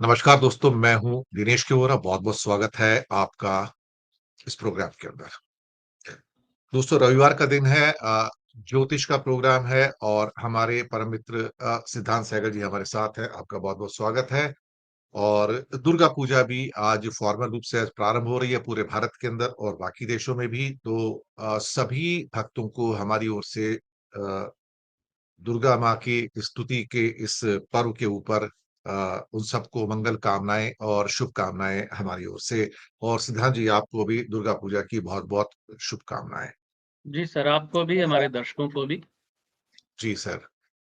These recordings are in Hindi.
नमस्कार दोस्तों, मैं हूँ दिनेश केवरा। बहुत-बहुत स्वागत है आपका इस प्रोग्राम के अंदर। दोस्तों, रविवार का दिन है, ज्योतिष का प्रोग्राम है और हमारे परम मित्र सिद्धांत सहगल जी हमारे साथ हैं। आपका बहुत-बहुत स्वागत है। और दुर्गा पूजा भी आज फॉर्मल रूप से आज प्रारंभ हो रही है पूरे भारत के अंदर और बाकी देशों में भी। तो सभी भक्तों को हमारी ओर से दुर्गा माँ की स्तुति के इस पर्व के ऊपर उन सबको मंगल कामनाएं और शुभकामनाएं हमारी ओर से। और सिद्धांत जी, आपको भी दुर्गा पूजा की बहुत-बहुत शुभकामनाएं। जी सर, आपको भी, हमारे दर्शकों को भी। जी सर।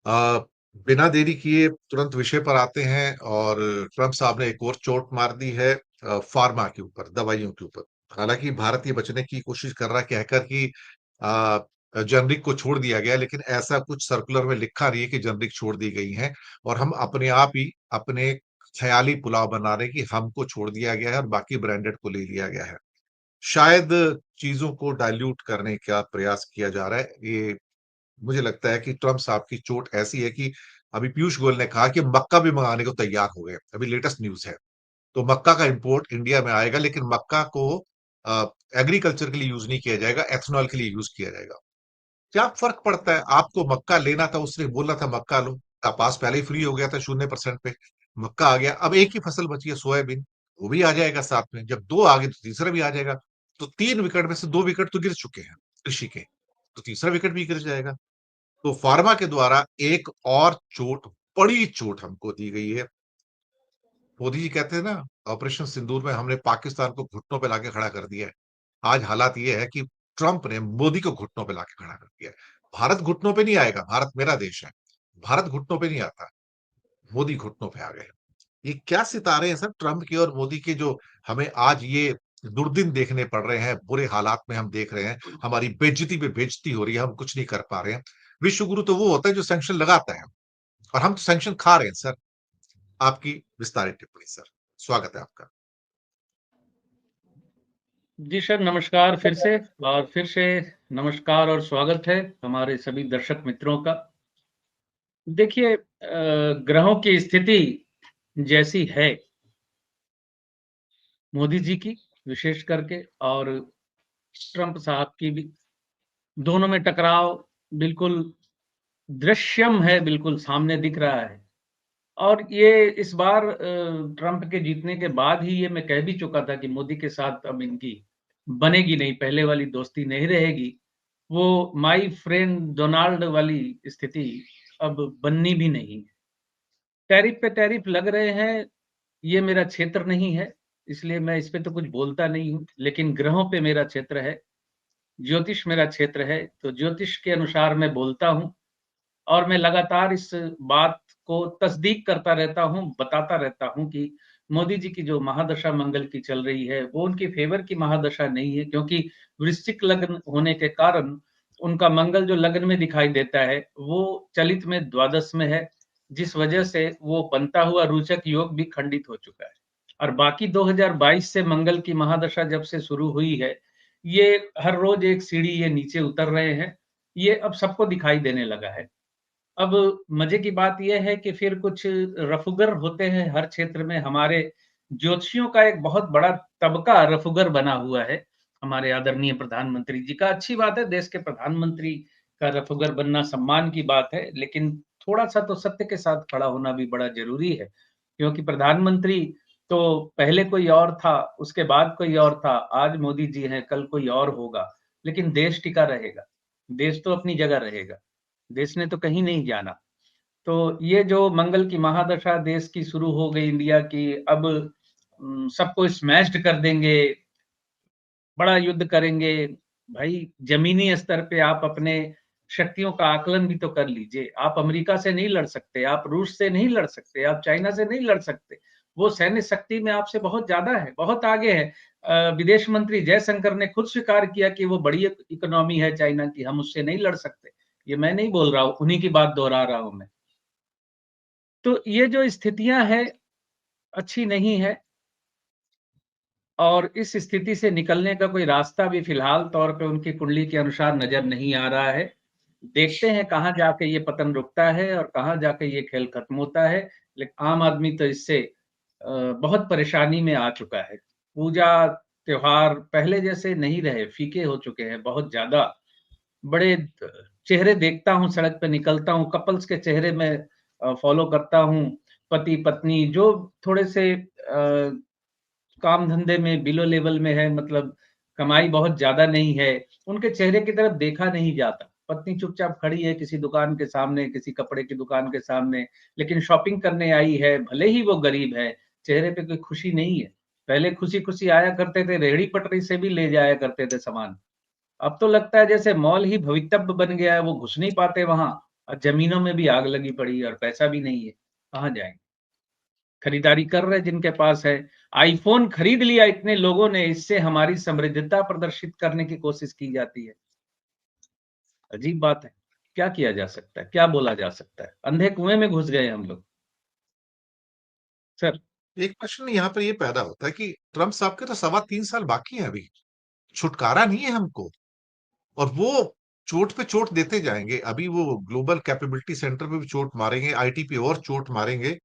अ, बिना देरी किए तुरंत विषय पर आते हैं। और ट्रम्प साहब ने एक और चोट मार दी है फार्मा के ऊपर, दवाइयों के ऊपर। हालांकि भारत ये बचने की कोशिश कर रहा है कहकर कि जेनरिक को छोड़ दिया गया है, लेकिन ऐसा कुछ सर्कुलर में लिखा नहीं है कि जेनरिक छोड़ दी गई है। और हम अपने आप ही अपने ख्याली पुलाव बना रहे हैं कि हमको छोड़ दिया गया है और बाकी ब्रांडेड को ले लिया गया है। शायद चीजों को डाइल्यूट करने का प्रयास किया जा रहा है। ये मुझे लगता है कि ट्रम्प साहब की चोट ऐसी है कि अभी पीयूष गोयल ने कहा कि मक्का भी मंगाने को तैयार हो गए। अभी लेटेस्ट न्यूज़ है। तो मक्का का इंपोर्ट इंडिया में आएगा, लेकिन मक्का को एग्रीकल्चर के लिए यूज़ नहीं किया जाएगा, एथेनॉल के लिए यूज़ किया जाएगा। क्या फ़र्क पड़ता है? आपको मक्का लेना था, उसने बोलना था मक्का लो। कपास पहले ही फ्री हो गया था 0% पे। मक्का आ गया। अब एक ही फसल बची है सोयाबीन, वो भी आ जाएगा साथ में। जब 2 आ गए तो तीसरा भी आ जाएगा। तो 3 विकेट में से 2 विकेट तो गिर चुके हैं कृषि के। तो तीसरा विकेट भी गिर जाएगा। तो फार्मा के द्वारा एक और चोट, बड़ी चोट हमको दी गई है। मोदी जी कहते हैं ना, ऑपरेशन सिंदूर में हमने पाकिस्तान को घुटनों पे लाके खड़ा कर दिया है। आज हालात ये है कि ट्रंप ने मोदी को घुटनों पे लाके खड़ा कर दिया है। भारत घुटनों पे नहीं आएगा, भारत मेरा देश है। भारत घुटनों पे नहीं आता, मोदी घुटनों पे आ गए। ये क्या सितारे हैं सर ट्रंप के और मोदी के, जो हमें आज ये दुर्दिन देखने पड़ रहे हैं, बुरे हालात में हम देख रहे हैं। हमारी बेइज्जती पे बेइज्जती हो रही है, हम कुछ नहीं कर पा रहे हैं। विश्व गुरु तो वो होता है जो सैंक्शन लगाता है, और हम तो सैंक्शन खा रहे हैं सर। आपकी विस्तारित टिप्पणी सर, स्वागत है आपका। जी सर, नमस्कार फिर से। और फिर से नमस्कार और स्वागत है हमारे सभी दर्शक मित्रों का। देखिए, ग्रहों की स्थिति जैसी है मोदी जी की, विशेष करके, और ट्रंप साहब की भी, दोनों में टकराव बिल्कुल दृश्यम है, बिल्कुल सामने दिख रहा है। और ये इस बार ट्रंप के जीतने के बाद ही ये मैं कह भी चुका था कि मोदी के साथ अब इनकी बनेगी नहीं, पहले वाली दोस्ती नहीं रहेगी। वो माय फ्रेंड डोनाल्ड वाली स्थिति अब बननी भी नहीं है। टैरिफ पे टैरिफ लग रहे हैं, ये मेरा क्षेत्र नहीं है, इसलिए मैं इस पे तो कुछ बोलता नहीं हूँ। लेकिन ग्रहों पे मेरा क्षेत्र है, ज्योतिष मेरा क्षेत्र है, तो ज्योतिष के अनुसार मैं बोलता हूँ। और मैं लगातार इस बात को तस्दीक करता रहता हूँ, बताता रहता हूँ कि मोदी जी की जो महादशा मंगल की चल रही है, वो उनके फ़ेवर की महादशा नहीं है, क्योंकि वृश्चिक लग्न होने के कारण उनका मंगल जो लग्न में दिखाई देता है, वो चलित में द्वादश में है, जिस वजह से वो बनता हुआ रोचक योग भी खंडित हो चुका है। और बाकी 2022 से मंगल की महादशा जब से शुरू हुई है, ये हर रोज़ एक सीढ़ी ये नीचे उतर रहे हैं, ये अब सबको दिखाई देने लगा है। अब मजे की बात ये है कि फिर कुछ रफूगर होते हैं हर क्षेत्र में। हमारे ज्योतिषियों का एक बहुत बड़ा तबका रफूगर बना हुआ है, हमारे आदरणीय प्रधानमंत्री जी का। अच्छी बात है, देश के प्रधानमंत्री का रफूगर बनना सम्मान की बात है, लेकिन थोड़ा-सा तो सत्य के साथ खड़ा होना भी बड़ा ज़रूरी है, क्योंकि प्रधानमंत्री तो पहले कोई और था, उसके बाद कोई और था, आज मोदी जी हैं, कल कोई और होगा, लेकिन देश टिका रहेगा, देश तो अपनी जगह रहेगा। देश ने तो कहीं नहीं जाना। तो ये जो मंगल की महादशा देश की शुरू हो गई, इंडिया की, अब सबको स्मैश्ड कर देंगे, बड़ा युद्ध करेंगे। भाई, ज़मीनी स्तर पे आप अपने शक्तियों का आकलन भी तो कर लीजिए। आप अमेरिका से नहीं लड़ सकते, आप रूस से नहीं लड़ सकते, आप चाइना से नहीं लड़ सकते। वो सैन्य शक्ति में आपसे बहुत ज़्यादा है, बहुत आगे है। विदेश मंत्री जयशंकर ने खुद स्वीकार किया कि वो बड़ी इकोनॉमी है चाइना की, हम उससे नहीं लड़ सकते। ये मैं नहीं बोल रहा हूँ, उन्हीं की बात दोहरा रहा हूँ मैं। तो ये जो स्थितियाँ हैं, अच्छी नहीं है, और इस स्थिति से निकलने का कोई रास्ता भी फिलहाल तौर पे उनकी कुंडली के अनुसार नज़र नहीं आ रहा है। देखते हैं कहाँ जाके ये पतन रुकता है और कहाँ जाके ये खेल खत्म होता है। लेकिन आम आदमी तो इससे बहुत परेशानी में आ चुका है। पूजा, त्योहार पहले जैसे नहीं रहे, फीके हो चुके हैं बहुत ज़्यादा। बड़े चेहरे देखता हूँ, सड़क पे निकलता हूँ, कपल्स के चेहरे मैं फ़ॉलो करता हूँ, पति-पत्नी जो थोड़े से काम धंधे में बिलो लेवल में है, मतलब कमाई बहुत ज़्यादा नहीं है, उनके चेहरे की तरफ देखा नहीं जाता। पत्नी चुपचाप खड़ी है किसी दुकान के सामने, किसी कपड़े की दुकान के सामने, लेकिन शॉपिंग करने आई है, भले ही वो गरीब है, चेहरे पे कोई खुशी नहीं है। पहले खुशी-खुशी आया करते थे, रेहड़ी-पटरी से भी ले जाया करते थे सामान। अब तो लगता है जैसे मॉल ही भवितव्य बन गया है, वो घुस नहीं पाते वहाँ और ज़मीनों में भी आग लगी पड़ी है और पैसा भी नहीं है, कहाँ जाएँगे? खरीदारी कर रहे हैं जिनके पास है। आईफ़ोन खरीद लिया इतने लोगों ने, इससे हमारी समृद्धता प्रदर्शित करने की कोशिश की जाती है। अजीब बात है। क्या किया जा सकता है? क्या बोला जा सकता है? अंधे कुएँ में घुस गए हम लोग। सर, एक प्रश्न यहाँ पर ये पैदा होता है कि ट्रम्प साहब के तो सवा 3 साल बाकी हैं अभी, छुटकारा नहीं है हमको और वो चोट पे चोट देते जाएँगे। अभी वो ग्लोबल कैपेबिलिटी सेंटर पे भी चोट मारेंगे, आईटी पे और चोट मारेंगे।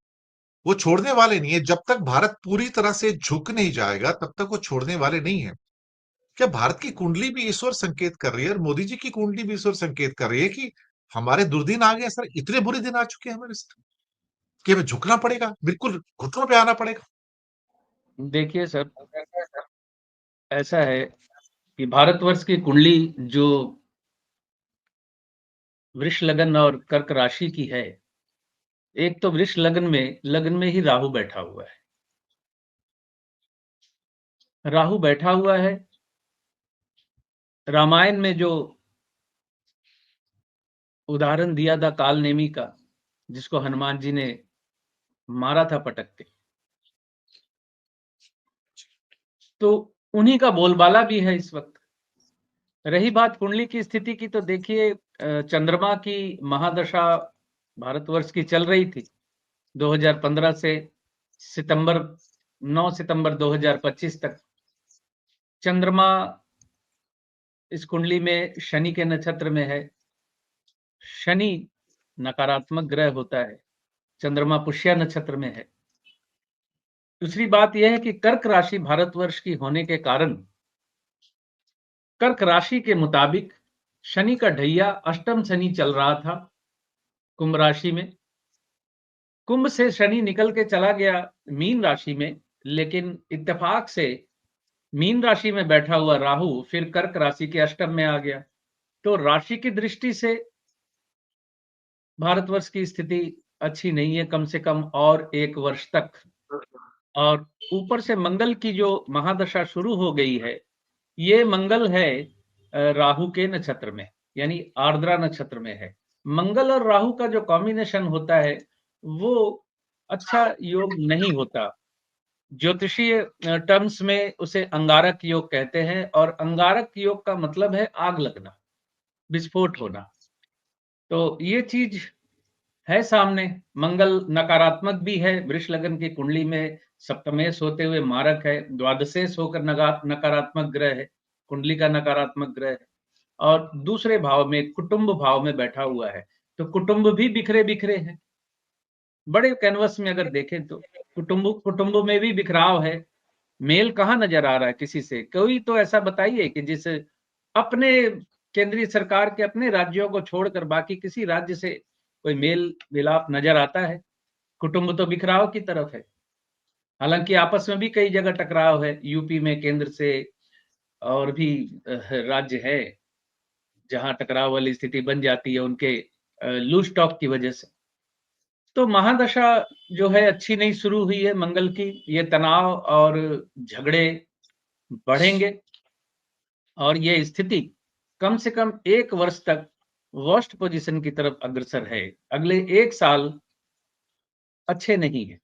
वो छोड़ने वाले नहीं है, जब तक भारत पूरी तरह से झुक नहीं जाएगा, तब तक वो छोड़ने वाले नहीं हैं। क्या भारत की कुंडली भी इस ओर संकेत कर रही है और मोदी जी की कुंडली भी इस ओर संकेत कर रही है कि हमारे दुर्दिन आ गए सर, इतने बुरे दिन आ चुके हैं हमारे साथ कि हमें झुकना पड़ेगा, बिल्कुल घुटनों पे आना पड़ेगा। देखिए सर, ऐसा है कि भारतवर्ष की कुंडली जो वृष लगन और कर्क राशि की है, एक तो वृष लगन में ही राहु बैठा हुआ है। राहु बैठा हुआ है, रामायण में जो उदाहरण दिया था काल नेमी का, जिसको हनुमान जी ने मारा था पटक के, तो उन्हीं का बोलबाला भी है इस वक़्त। रही बात कुंडली की स्थिति की तो देखिए चंद्रमा की महादशा भारतवर्ष की चल रही थी 2015 से सितंबर 9 सितंबर 2025 तक। चंद्रमा इस कुंडली में शनि के नक्षत्र में है। शनि नकारात्मक ग्रह होता है, चंद्रमा पुष्य नक्षत्र में है। दूसरी बात यह है कि कर्क राशि भारतवर्ष की होने के कारण कर्क राशि के मुताबिक शनि का ढैया अष्टम शनि चल रहा था कुंभ राशि में। कुंभ से शनि निकल के चला गया मीन राशि में, लेकिन इत्तेफाक से मीन राशि में बैठा हुआ राहु फिर कर्क राशि के अष्टम में आ गया। तो राशि की दृष्टि से भारतवर्ष की स्थिति अच्छी नहीं है कम से कम और 1 वर्ष तक। और ऊपर से मंगल की जो महादशा शुरू हो गई है, ये मंगल है राहु के नक्षत्र में, यानी आर्द्रा नक्षत्र में है। मंगल और राहु का जो कॉम्बिनेशन होता है, वो अच्छा योग नहीं होता। ज्योतिषीय टर्म्स में उसे अंगारक योग कहते हैं और अंगारक योग का मतलब है आग लगना, विस्फोट होना। तो ये चीज़ है सामने। मंगल नकारात्मक भी है, वृष लगन की कुंडली में सप्तमेश होते हुए मारक है, द्वादशेश होकर नकारात्मक ग्रह है, कुंडली का नकारात्मक ग्रह है और दूसरे भाव में कुटुंब भाव में बैठा हुआ है, तो कुटुंब भी बिखरे-बिखरे हैं। बड़े कैनवस में अगर देखें तो कुटुंब में भी बिखराव है, मेल कहाँ नज़र आ रहा है किसी से? कोई तो ऐसा बताइए कि जिस अपने केंद्रीय सरकार के अपने राज्यों को छोड़कर बाकी किसी राज्य से कोई मेल-मिलाप नज़र आता है? कुटुंब तो बिखराव की तरफ है। हालाँकि आपस में भी कई जगह टकराव है, यूपी में केंद्र से और भी राज्य है, जहाँ टकराव वाली स्थिति बन जाती है उनके लूज़ टॉक की वजह से। तो महादशा जो है अच्छी नहीं शुरू हुई है मंगल की, ये तनाव और झगड़े बढ़ेंगे और ये स्थिति कम से कम 1 वर्ष तक वर्स्ट पोज़ीशन की तरफ अग्रसर है। अगले 1 साल अच्छे नहीं हैं।